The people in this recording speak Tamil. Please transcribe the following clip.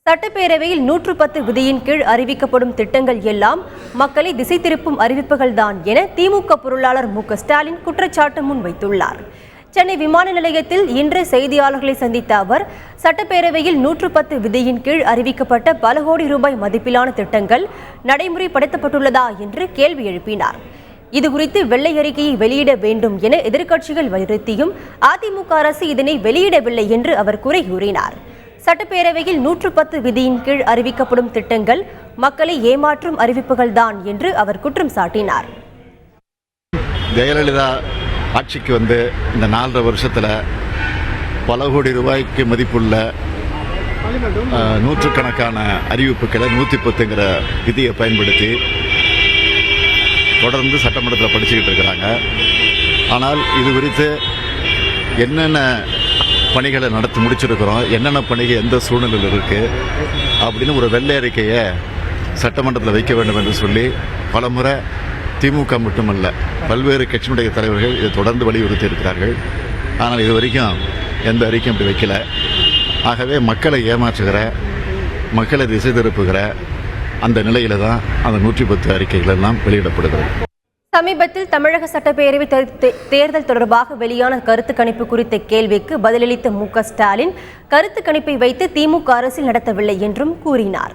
சட்டப்பேரவையில் 110 விதியின் கீழ் அறிவிக்கப்படும் திட்டங்கள் எல்லாம் மக்களை திசை திருப்பும் அறிவிப்புகள்தான் என திமுக பொருளாளர் மு.க.ஸ்டாலின் குற்றச்சாட்டு முன்வைத்துள்ளார். சென்னை விமான நிலையத்தில் இன்று செய்தியாளர்களை சந்தித்த அவர், சட்டப்பேரவையில் 110 விதியின் கீழ் அறிவிக்கப்பட்ட பல கோடி ரூபாய் மதிப்பிலான திட்டங்கள் நடைமுறைப்படுத்தப்பட்டுள்ளதா என்று கேள்வி எழுப்பினார். இதுகுறித்து வெள்ளை அறிக்கையை வெளியிட வேண்டும் என எதிர்க்கட்சிகள் வலியுறுத்தியும் அதிமுக அரசு இதனை வெளியிடவில்லை என்று அவர் குறை கூறினார். சட்டப்பேரவையில் 110 விதியின் கீழ் அறிவிக்கப்படும் திட்டங்கள் மக்களை ஏமாற்றும் அறிவிப்புகள்தான் என்று அவர் குற்றம் சாட்டினார். ஜெயலலிதா ஆட்சிக்கு வந்து இந்த 4.5 வருஷத்தில் பல கோடி ரூபாய்க்கு மதிப்புள்ள நூற்றுக்கணக்கான அறிவிப்புகளை 110ங்கிற விதியை பயன்படுத்தி தொடர்ந்து சட்டமன்றத்தில் படிச்சுக்கிட்டு இருக்கிறாங்க. ஆனால் இது குறித்து என்னென்ன பணிகளை நடத்தி முடிச்சிருக்கிறோம், என்னென்ன பணிகள் எந்த சூழ்நிலையில் இருக்குது அப்படின்னு ஒரு வெள்ளை அறிக்கையை சட்டமன்றத்தில் வைக்க வேண்டும் என்று சொல்லி பலமுறை திமுக மட்டுமல்ல பல்வேறு கட்சியினுடைய தலைவர்கள் இதை தொடர்ந்து வலியுறுத்தி இருக்கிறார்கள். ஆனால் இது வரைக்கும் எந்த அறிக்கையும் இப்படி வைக்கல. ஆகவே மக்களை ஏமாற்றுகிற, மக்களை திசை திருப்புகிற அந்த நிலையில தான் அந்த 110 அறிக்கைகள் எல்லாம் வெளியிடப்படுகிறது. சமீபத்தில் தமிழக சட்டப்பேரவை தேர்தல் தொடர்பாக வெளியான கருத்து கணிப்பு குறித்த கேள்விக்கு பதிலளித்த மு.க.ஸ்டாலின் கருத்து கணிப்பை வைத்து திமுக அரசியல் நடத்தவில்லை என்றும் கூறினார்.